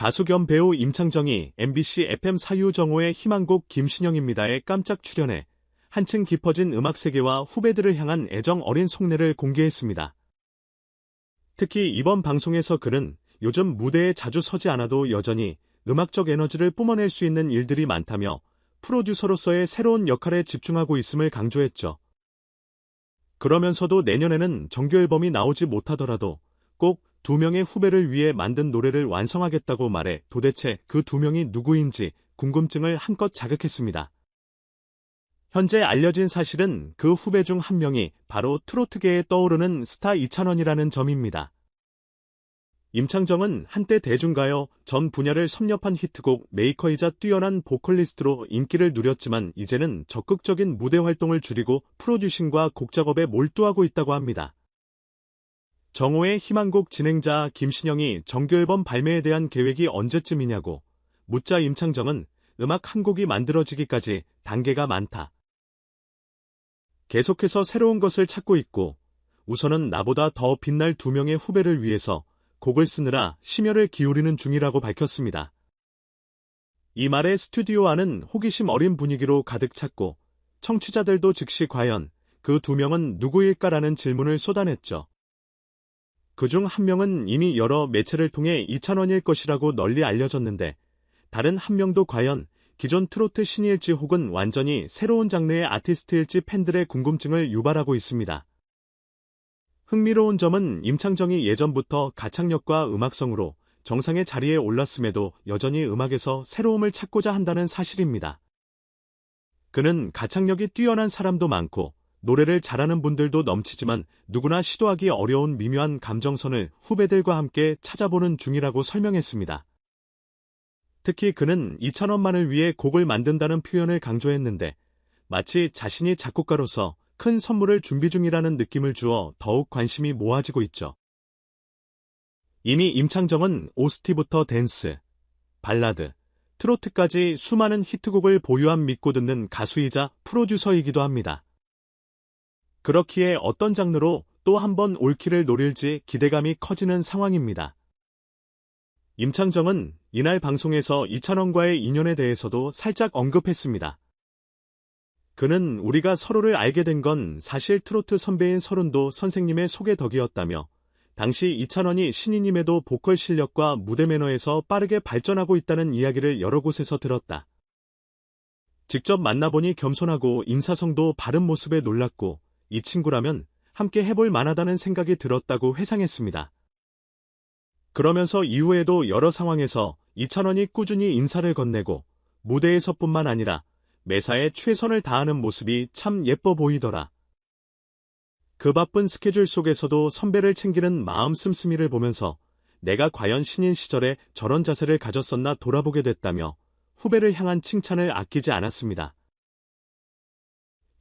가수 겸 배우 임창정이 MBC FM 사유정오의 희망곡 김신영입니다에 깜짝 출연해 한층 깊어진 음악 세계와 후배들을 향한 애정 어린 속내를 공개했습니다. 특히 이번 방송에서 그는 요즘 무대에 자주 서지 않아도 여전히 음악적 에너지를 뿜어낼 수 있는 일들이 많다며 프로듀서로서의 새로운 역할에 집중하고 있음을 강조했죠. 그러면서도 내년에는 정규 앨범이 나오지 못하더라도 꼭 2명의 후배를 위해 만든 노래를 완성하겠다고 말해 도대체 그 2명이 누구인지 궁금증을 한껏 자극했습니다. 현재 알려진 사실은 그 후배 중 한 명이 바로 트로트계에 떠오르는 스타 이찬원이라는 점입니다. 임창정은 한때 대중가요 전 분야를 섭렵한 히트곡 메이커이자 뛰어난 보컬리스트로 인기를 누렸지만 이제는 적극적인 무대 활동을 줄이고 프로듀싱과 곡 작업에 몰두하고 있다고 합니다. 정오의 희망곡 진행자 김신영이 정규 앨범 발매에 대한 계획이 언제쯤이냐고 묻자 임창정은 음악 한 곡이 만들어지기까지 단계가 많다. 계속해서 새로운 것을 찾고 있고 우선은 나보다 더 빛날 2명의 후배를 위해서 곡을 쓰느라 심혈을 기울이는 중이라고 밝혔습니다. 이 말에 스튜디오 안은 호기심 어린 분위기로 가득 찼고 청취자들도 즉시 과연 그 2명은 누구일까라는 질문을 쏟아냈죠. 그중 한 명은 이미 여러 매체를 통해 이찬원일 것이라고 널리 알려졌는데 다른 한 명도 과연 기존 트로트 신일지 혹은 완전히 새로운 장르의 아티스트일지 팬들의 궁금증을 유발하고 있습니다. 흥미로운 점은 임창정이 예전부터 가창력과 음악성으로 정상의 자리에 올랐음에도 여전히 음악에서 새로움을 찾고자 한다는 사실입니다. 그는 가창력이 뛰어난 사람도 많고 노래를 잘하는 분들도 넘치지만 누구나 시도하기 어려운 미묘한 감정선을 후배들과 함께 찾아보는 중이라고 설명했습니다. 특히 그는 이찬원만을 위해 곡을 만든다는 표현을 강조했는데 마치 자신이 작곡가로서 큰 선물을 준비 중이라는 느낌을 주어 더욱 관심이 모아지고 있죠. 이미 임창정은 OST부터 댄스, 발라드, 트로트까지 수많은 히트곡을 보유한 믿고 듣는 가수이자 프로듀서이기도 합니다. 그렇기에 어떤 장르로 또 한 번 올킬을 노릴지 기대감이 커지는 상황입니다. 임창정은 이날 방송에서 이찬원과의 인연에 대해서도 살짝 언급했습니다. 그는 우리가 서로를 알게 된 건 사실 트로트 선배인 서른도 선생님의 소개 덕이었다며 당시 이찬원이 신인임에도 보컬 실력과 무대 매너에서 빠르게 발전하고 있다는 이야기를 여러 곳에서 들었다. 직접 만나보니 겸손하고 인사성도 바른 모습에 놀랐고 이 친구라면 함께 해볼 만하다는 생각이 들었다고 회상했습니다. 그러면서 이후에도 여러 상황에서 이찬원이 꾸준히 인사를 건네고 무대에서뿐만 아니라 매사에 최선을 다하는 모습이 참 예뻐 보이더라. 그 바쁜 스케줄 속에서도 선배를 챙기는 마음 씀씀이를 보면서 내가 과연 신인 시절에 저런 자세를 가졌었나 돌아보게 됐다며 후배를 향한 칭찬을 아끼지 않았습니다.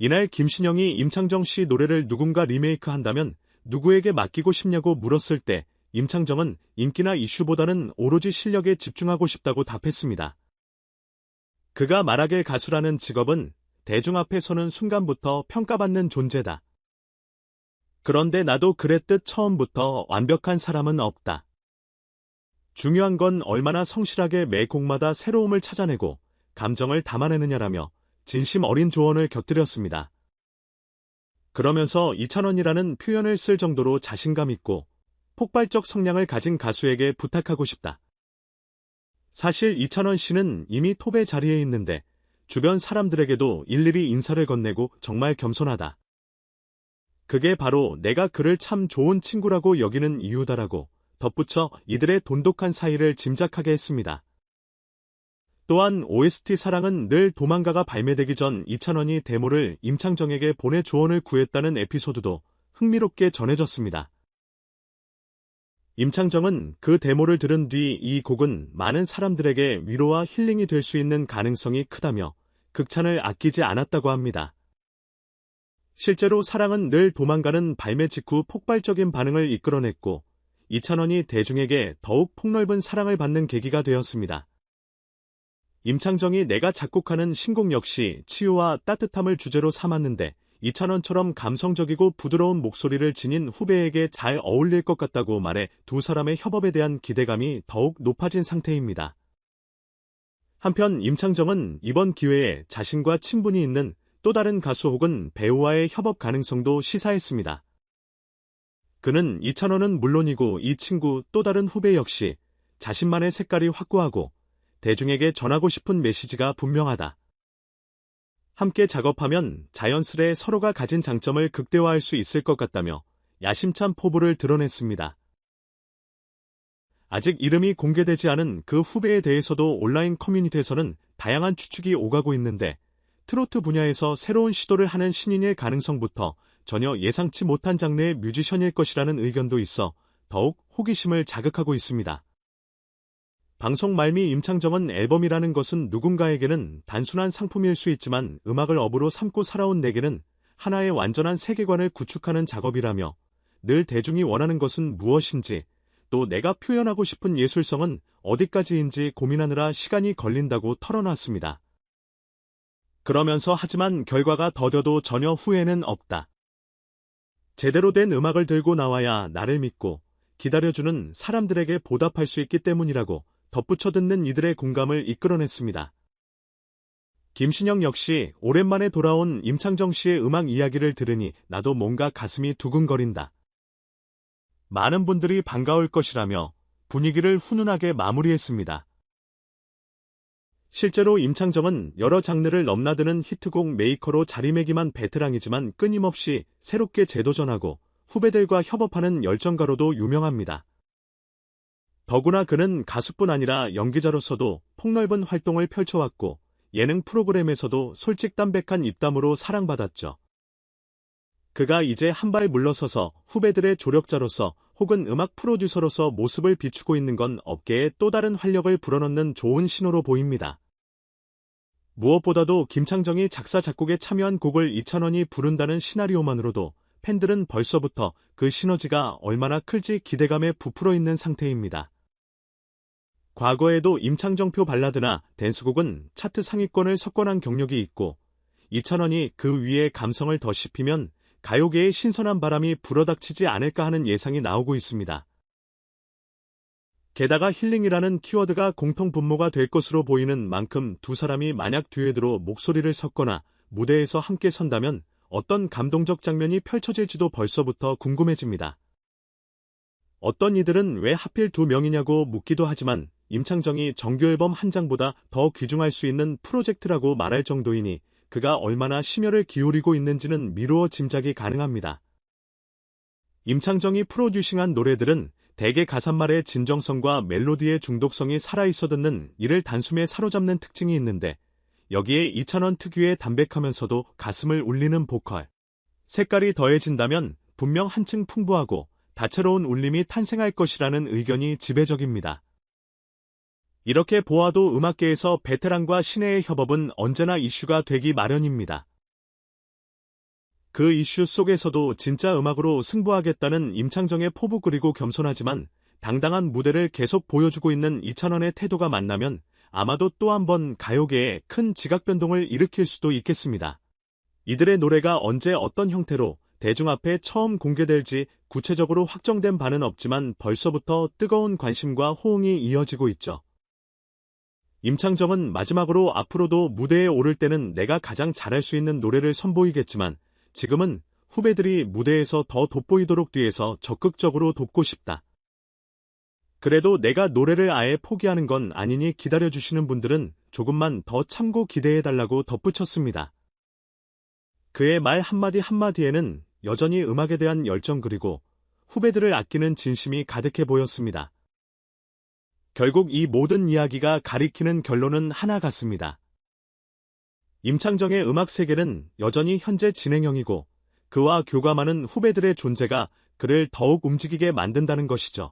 이날 김신영이 임창정 씨 노래를 누군가 리메이크한다면 누구에게 맡기고 싶냐고 물었을 때 임창정은 인기나 이슈보다는 오로지 실력에 집중하고 싶다고 답했습니다. 그가 말하길 가수라는 직업은 대중 앞에 서는 순간부터 평가받는 존재다. 그런데 나도 그랬듯 처음부터 완벽한 사람은 없다. 중요한 건 얼마나 성실하게 매 곡마다 새로움을 찾아내고 감정을 담아내느냐라며 진심 어린 조언을 곁들였습니다. 그러면서 이찬원이라는 표현을 쓸 정도로 자신감 있고 폭발적 성량을 가진 가수에게 부탁하고 싶다. 사실 이찬원 씨는 이미 톱의 자리에 있는데 주변 사람들에게도 일일이 인사를 건네고 정말 겸손하다. 그게 바로 내가 그를 참 좋은 친구라고 여기는 이유다라고 덧붙여 이들의 돈독한 사이를 짐작하게 했습니다. 또한 OST 사랑은 늘 도망가가 발매되기 전 이찬원이 데모를 임창정에게 보내 조언을 구했다는 에피소드도 흥미롭게 전해졌습니다. 임창정은 그 데모를 들은 뒤 이 곡은 많은 사람들에게 위로와 힐링이 될 수 있는 가능성이 크다며 극찬을 아끼지 않았다고 합니다. 실제로 사랑은 늘 도망가는 발매 직후 폭발적인 반응을 이끌어냈고 이찬원이 대중에게 더욱 폭넓은 사랑을 받는 계기가 되었습니다. 임창정이 내가 작곡하는 신곡 역시 치유와 따뜻함을 주제로 삼았는데 이찬원처럼 감성적이고 부드러운 목소리를 지닌 후배에게 잘 어울릴 것 같다고 말해 두 사람의 협업에 대한 기대감이 더욱 높아진 상태입니다. 한편 임창정은 이번 기회에 자신과 친분이 있는 또 다른 가수 혹은 배우와의 협업 가능성도 시사했습니다. 그는 이찬원은 물론이고 이 친구 또 다른 후배 역시 자신만의 색깔이 확고하고 대중에게 전하고 싶은 메시지가 분명하다. 함께 작업하면 자연스레 서로가 가진 장점을 극대화할 수 있을 것 같다며 야심찬 포부를 드러냈습니다. 아직 이름이 공개되지 않은 그 후배에 대해서도 온라인 커뮤니티에서는 다양한 추측이 오가고 있는데 트로트 분야에서 새로운 시도를 하는 신인일 가능성부터 전혀 예상치 못한 장르의 뮤지션일 것이라는 의견도 있어 더욱 호기심을 자극하고 있습니다. 방송 말미 임창정은 앨범이라는 것은 누군가에게는 단순한 상품일 수 있지만 음악을 업으로 삼고 살아온 내게는 하나의 완전한 세계관을 구축하는 작업이라며 늘 대중이 원하는 것은 무엇인지 또 내가 표현하고 싶은 예술성은 어디까지인지 고민하느라 시간이 걸린다고 털어놨습니다. 그러면서 하지만 결과가 더뎌도 전혀 후회는 없다. 제대로 된 음악을 들고 나와야 나를 믿고 기다려주는 사람들에게 보답할 수 있기 때문이라고 덧붙여 듣는 이들의 공감을 이끌어냈습니다. 김신영 역시 오랜만에 돌아온 임창정 씨의 음악 이야기를 들으니 나도 뭔가 가슴이 두근거린다. 많은 분들이 반가울 것이라며 분위기를 훈훈하게 마무리했습니다. 실제로 임창정은 여러 장르를 넘나드는 히트곡 메이커로 자리매김한 베테랑이지만 끊임없이 새롭게 재도전하고 후배들과 협업하는 열정가로도 유명합니다. 더구나 그는 가수뿐 아니라 연기자로서도 폭넓은 활동을 펼쳐왔고 예능 프로그램에서도 솔직담백한 입담으로 사랑받았죠. 그가 이제 한 발 물러서서 후배들의 조력자로서 혹은 음악 프로듀서로서 모습을 비추고 있는 건 업계에 또 다른 활력을 불어넣는 좋은 신호로 보입니다. 무엇보다도 김창정이 작사 작곡에 참여한 곡을 이찬원이 부른다는 시나리오만으로도 팬들은 벌써부터 그 시너지가 얼마나 클지 기대감에 부풀어 있는 상태입니다. 과거에도 임창정표 발라드나 댄스곡은 차트 상위권을 석권한 경력이 있고 이찬원이 그 위에 감성을 더 씹히면 가요계에 신선한 바람이 불어닥치지 않을까 하는 예상이 나오고 있습니다. 게다가 힐링이라는 키워드가 공통 분모가 될 것으로 보이는 만큼 두 사람이 만약 듀엣으로 목소리를 섞거나 무대에서 함께 선다면 어떤 감동적 장면이 펼쳐질지도 벌써부터 궁금해집니다. 어떤 이들은 왜 하필 두 명이냐고 묻기도 하지만 임창정이 정규 앨범 한 장보다 더 귀중할 수 있는 프로젝트라고 말할 정도이니 그가 얼마나 심혈을 기울이고 있는지는 미루어 짐작이 가능합니다. 임창정이 프로듀싱한 노래들은 대개 가사말의 진정성과 멜로디의 중독성이 살아있어 듣는 이를 단숨에 사로잡는 특징이 있는데 여기에 이찬원 특유의 담백하면서도 가슴을 울리는 보컬, 색깔이 더해진다면 분명 한층 풍부하고 다채로운 울림이 탄생할 것이라는 의견이 지배적입니다. 이렇게 보아도 음악계에서 베테랑과 신예의 협업은 언제나 이슈가 되기 마련입니다. 그 이슈 속에서도 진짜 음악으로 승부하겠다는 임창정의 포부 그리고 겸손하지만 당당한 무대를 계속 보여주고 있는 이찬원의 태도가 만나면 아마도 또 한 번 가요계에 큰 지각 변동을 일으킬 수도 있겠습니다. 이들의 노래가 언제 어떤 형태로 대중 앞에 처음 공개될지 구체적으로 확정된 바는 없지만 벌써부터 뜨거운 관심과 호응이 이어지고 있죠. 임창정은 마지막으로 앞으로도 무대에 오를 때는 내가 가장 잘할 수 있는 노래를 선보이겠지만 지금은 후배들이 무대에서 더 돋보이도록 뒤에서 적극적으로 돕고 싶다. 그래도 내가 노래를 아예 포기하는 건 아니니 기다려주시는 분들은 조금만 더 참고 기대해달라고 덧붙였습니다. 그의 말 한마디 한마디에는 여전히 음악에 대한 열정 그리고 후배들을 아끼는 진심이 가득해 보였습니다. 결국 이 모든 이야기가 가리키는 결론은 하나 같습니다. 임창정의 음악 세계는 여전히 현재 진행형이고 그와 교감하는 후배들의 존재가 그를 더욱 움직이게 만든다는 것이죠.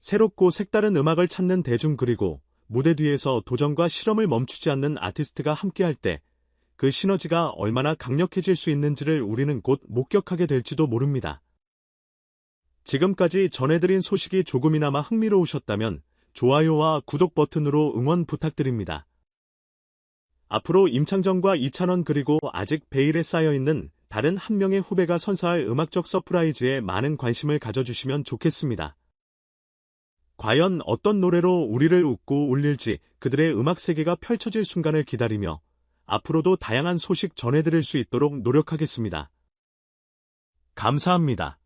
새롭고 색다른 음악을 찾는 대중 그리고 무대 뒤에서 도전과 실험을 멈추지 않는 아티스트가 함께할 때 그 시너지가 얼마나 강력해질 수 있는지를 우리는 곧 목격하게 될지도 모릅니다. 지금까지 전해드린 소식이 조금이나마 흥미로우셨다면 좋아요와 구독 버튼으로 응원 부탁드립니다. 앞으로 임창정과 이찬원 그리고 아직 베일에 쌓여있는 다른 한 명의 후배가 선사할 음악적 서프라이즈에 많은 관심을 가져주시면 좋겠습니다. 과연 어떤 노래로 우리를 웃고 울릴지 그들의 음악 세계가 펼쳐질 순간을 기다리며 앞으로도 다양한 소식 전해드릴 수 있도록 노력하겠습니다. 감사합니다.